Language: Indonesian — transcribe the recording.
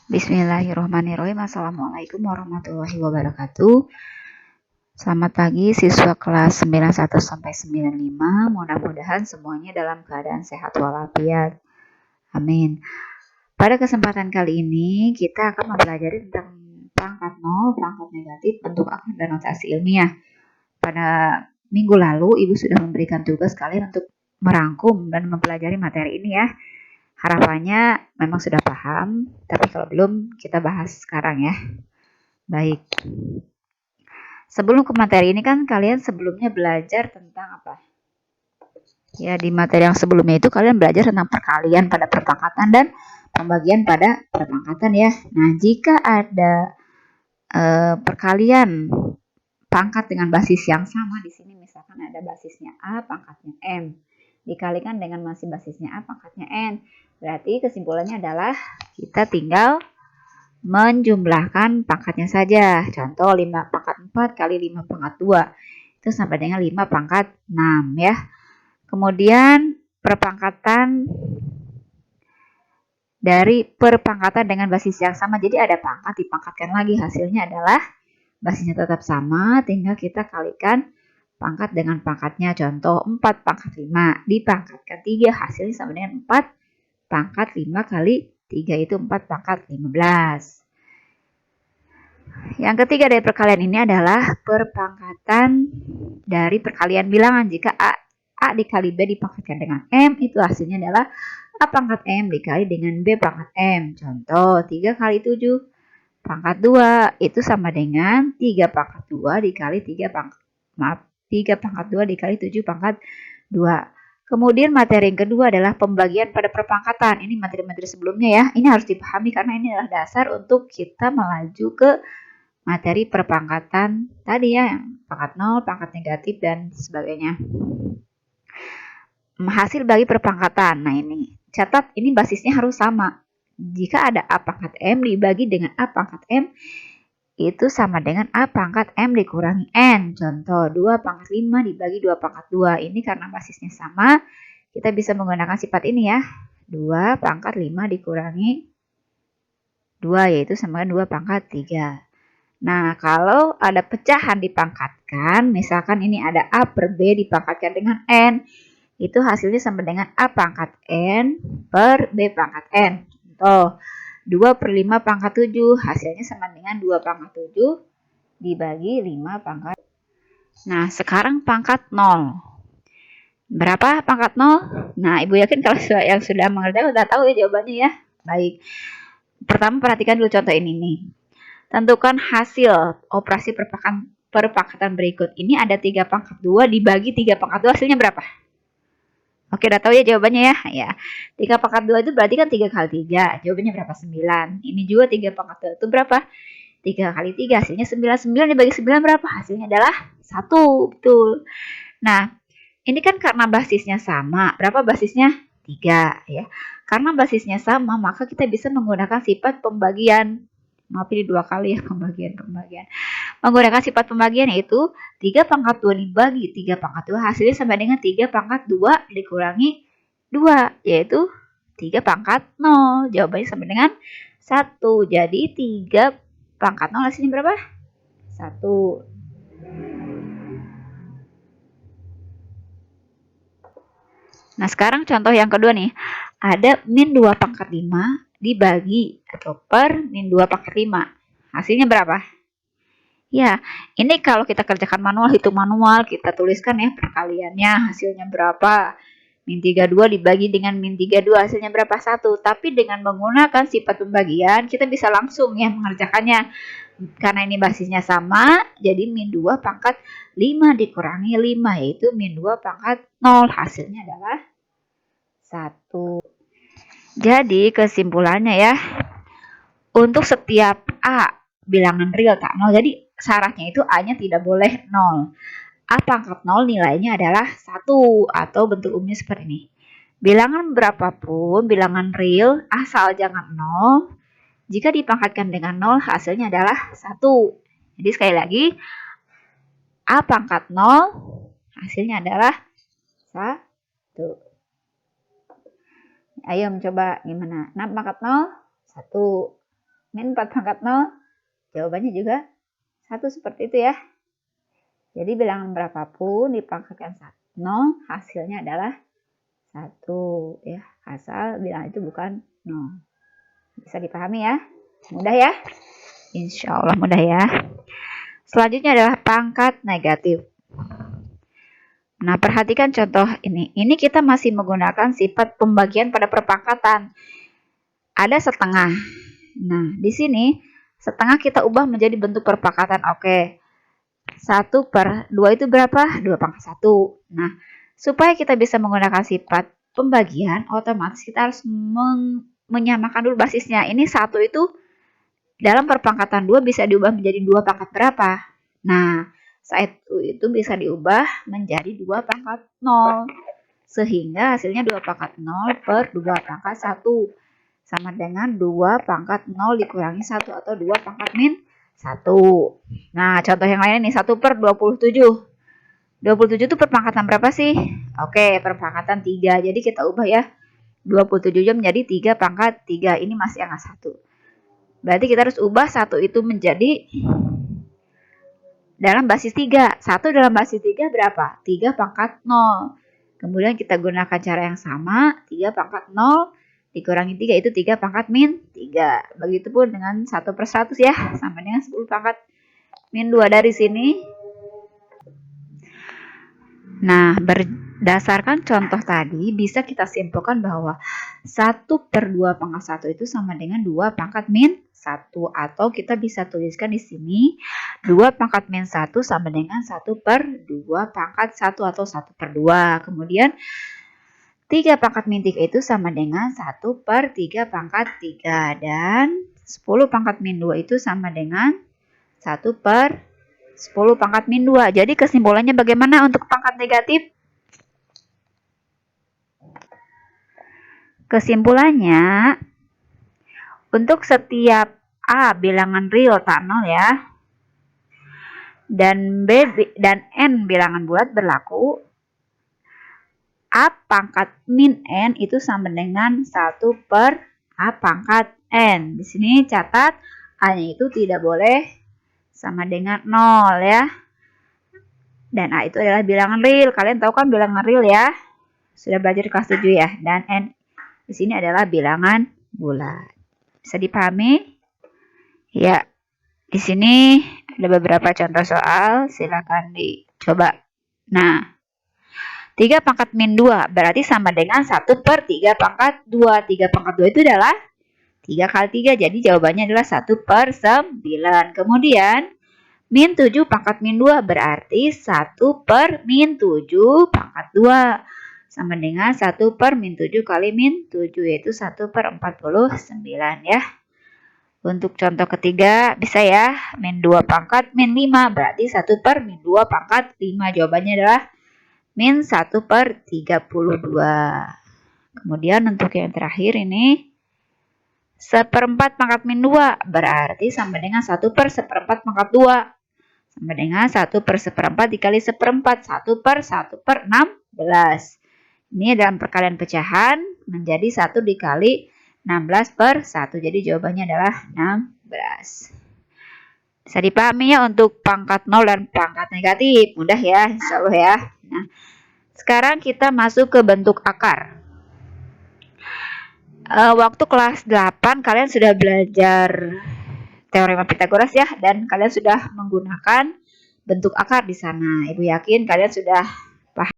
Bismillahirrahmanirrahim. Assalamualaikum warahmatullahi wabarakatuh. Selamat pagi siswa kelas 91 sampai 95. Mudah-mudahan semuanya dalam keadaan sehat walafiat. Amin. Pada kesempatan kali ini kita akan mempelajari tentang pangkat nol, pangkat negatif, bentuk akar dan notasi ilmiah. Pada minggu lalu Ibu sudah memberikan tugas kalian untuk merangkum dan mempelajari materi ini ya. Harapannya memang sudah paham, tapi kalau belum kita bahas sekarang ya. Baik. Sebelum ke materi ini kan kalian sebelumnya belajar tentang apa? Ya, di materi yang sebelumnya itu kalian belajar tentang perkalian pada perpangkatan dan pembagian pada perpangkatan ya. Nah, jika ada perkalian pangkat dengan basis yang sama, di sini misalkan ada basisnya A, pangkatnya M, dikalikan dengan masih basisnya A, pangkatnya N. Berarti kesimpulannya adalah kita tinggal menjumlahkan pangkatnya saja. Contoh 5 pangkat 4 kali 5 pangkat 2. Itu sampai dengan 5 pangkat 6 ya. Kemudian perpangkatan dari perpangkatan dengan basis yang sama. Jadi ada pangkat dipangkatkan lagi. Hasilnya adalah basisnya tetap sama. Tinggal kita kalikan pangkat dengan pangkatnya. Contoh 4 pangkat 5 dipangkatkan 3. Hasilnya sama dengan 4 pangkat 5 kali 3 itu 4 pangkat 15. Yang ketiga dari perkalian ini adalah perpangkatan dari perkalian bilangan. Jika A dikali B dipangkatkan dengan M, itu hasilnya adalah A pangkat M dikali dengan B pangkat M. Contoh 3 kali 7 pangkat 2 itu sama dengan 3 pangkat 2 dikali 3 pangkat 2 dikali 7 pangkat 2. Kemudian materi yang kedua adalah pembagian pada perpangkatan. Ini materi-materi sebelumnya ya. Ini harus dipahami karena ini adalah dasar untuk kita melaju ke materi perpangkatan tadi ya, yang pangkat 0, pangkat negatif dan sebagainya. Hasil bagi perpangkatan. Nah, ini catat, ini basisnya harus sama. Jika ada A pangkat M dibagi dengan A pangkat M, itu sama dengan A pangkat M dikurangi N. Contoh 2 pangkat 5 dibagi 2 pangkat 2. Ini karena basisnya sama, kita bisa menggunakan sifat ini ya. 2 pangkat 5 dikurangi 2, yaitu sama dengan 2 pangkat 3. Nah, kalau ada pecahan dipangkatkan, misalkan ini ada A per B dipangkatkan dengan N, itu hasilnya sama dengan A pangkat N per B pangkat N. Contoh 2 per 5 pangkat 7, hasilnya sama dengan 2 pangkat 7 dibagi 5 pangkat. Nah, sekarang pangkat 0. Berapa pangkat 0? Nah, Ibu yakin kalau yang sudah mengerjakan udah tahu ya jawabannya ya. Baik. Pertama perhatikan dulu contoh ini nih. Tentukan hasil operasi perpangkatan berikut. Ini ada 3 pangkat 2 dibagi 3 pangkat 2, hasilnya berapa? Oke, udah tahu ya jawabannya ya? Ya. 3 pangkat 2 itu berarti kan 3 kali 3. Jawabannya berapa? 9. Ini juga 3 pangkat 2 itu berapa? 3 kali 3, hasilnya 9. 9 dibagi 9 berapa? Hasilnya adalah 1. Betul. Nah, ini kan karena basisnya sama. Berapa basisnya? 3 ya. Karena basisnya sama, maka kita bisa menggunakan sifat pembagian. Maaf, ini 2 kali ya pembagian. Menggunakan sifat pembagian yaitu 3 pangkat 2 dibagi 3 pangkat 2 hasilnya sama dengan 3 pangkat 2 dikurangi 2, yaitu 3 pangkat 0. Jawabannya sama dengan 1. Jadi 3 pangkat 0 hasilnya berapa? 1. Nah, sekarang contoh yang kedua nih. Ada min 2 pangkat 5 dibagi atau per min 2 pangkat 5. Hasilnya berapa? Ya, ini kalau kita kerjakan manual, hitung manual, kita tuliskan ya perkaliannya, hasilnya berapa. Min 32 dibagi dengan min 32, hasilnya berapa? 1. Tapi dengan menggunakan sifat pembagian, kita bisa langsung ya mengerjakannya. Karena ini basisnya sama, jadi min 2 pangkat 5 dikurangi 5, yaitu min 2 pangkat 0. Hasilnya adalah 1. Jadi kesimpulannya ya, untuk setiap A bilangan real tak 0, jadi syaratnya itu A-nya tidak boleh 0. A pangkat 0 nilainya adalah 1 atau bentuk umumnya seperti ini. Bilangan berapapun, bilangan real, asal jangan 0. Jika dipangkatkan dengan 0, hasilnya adalah 1. Jadi sekali lagi, A pangkat 0, hasilnya adalah 1. Ayo mencoba gimana? 6 pangkat 0, 1. min 4 pangkat 0, jawabannya juga 1 seperti itu ya. Jadi bilangan berapapun dipangkatkan 0, hasilnya adalah 1 ya, asal bilangan itu bukan 0. Bisa dipahami ya? Mudah ya? Insya Allah mudah ya. Selanjutnya adalah pangkat negatif. Nah, perhatikan contoh ini. Ini kita masih menggunakan sifat pembagian pada perpangkatan. Ada setengah. Nah, di sini setengah kita ubah menjadi bentuk perpangkatan. Oke. 1/2 itu berapa? 2 pangkat 1. Nah, supaya kita bisa menggunakan sifat pembagian, otomatis kita harus menyamakan dulu basisnya. Ini 1 itu dalam perpangkatan 2 bisa diubah menjadi 2 pangkat berapa? Nah, 1 itu bisa diubah menjadi 2 pangkat 0. Sehingga hasilnya 2 pangkat 0 per 2 pangkat 1. Sama dengan 2 pangkat 0 dikurangi 1 atau 2 pangkat min 1. Nah, contoh yang lain ini 1/27. 27 itu perpangkatan berapa sih? Oke, perpangkatan 3. Jadi kita ubah ya. 27 menjadi 3 pangkat 3. Ini masih angka 1. Berarti kita harus ubah 1 itu menjadi dalam basis 3. 1 dalam basis 3 berapa? 3 pangkat 0. Kemudian kita gunakan cara yang sama. 3 pangkat 0 dikurangi 3 itu 3 pangkat min 3. Begitupun dengan 1/100 ya. Sama dengan 10 pangkat min 2 dari sini. Nah, berdasarkan contoh tadi, bisa kita simpulkan bahwa 1/2 pangkat 1 itu sama dengan 2 pangkat min 1. Atau kita bisa tuliskan di sini, 2 pangkat min 1 sama dengan 1/2 pangkat 1 atau 1/2. Kemudian, 3 pangkat min 3 itu sama dengan 1/3 pangkat 3. Dan 10 pangkat min 2 itu sama dengan 1/10 pangkat min 2. Jadi kesimpulannya bagaimana untuk pangkat negatif? Kesimpulannya, untuk setiap A bilangan real tak 0 ya, dan B dan N bilangan bulat berlaku, A pangkat min N itu sama dengan 1/A pangkat N. Di sini catat A-nya itu tidak boleh sama dengan 0 ya. Dan A itu adalah bilangan real. Kalian tahu kan bilangan real ya? Sudah belajar di kelas 7 ya. Dan N di sini adalah bilangan bulat. Bisa dipahami? Ya. Di sini ada beberapa contoh soal. Silakan dicoba. Nah, 3 pangkat min 2 berarti sama dengan 1/3 pangkat 2. 3 pangkat 2 itu adalah 3 kali 3. Jadi jawabannya adalah 1/9. Kemudian, min 7 pangkat min 2 berarti 1/min 7 pangkat 2. Sama dengan 1/min 7 kali min 7, yaitu 1/49 ya. Untuk contoh ketiga bisa ya, min 2 pangkat min 5 berarti 1/min 2 pangkat 5. Jawabannya adalah min 1/32. Kemudian untuk yang terakhir ini, 1/4 pangkat min 2 berarti sama dengan 1/1/4 pangkat 2. Sama dengan 1/1/4 dikali 1/4. 1/1/16. Ini dalam perkalian pecahan menjadi 1 dikali 16/1. Jadi jawabannya adalah 16. Bisa dipahami ya untuk pangkat 0 dan pangkat negatif. Mudah ya, insya Allah ya. Nah, sekarang kita masuk ke bentuk akar. Waktu kelas 8 kalian sudah belajar teorema Pythagoras ya, dan kalian sudah menggunakan bentuk akar di sana. Ibu yakin kalian sudah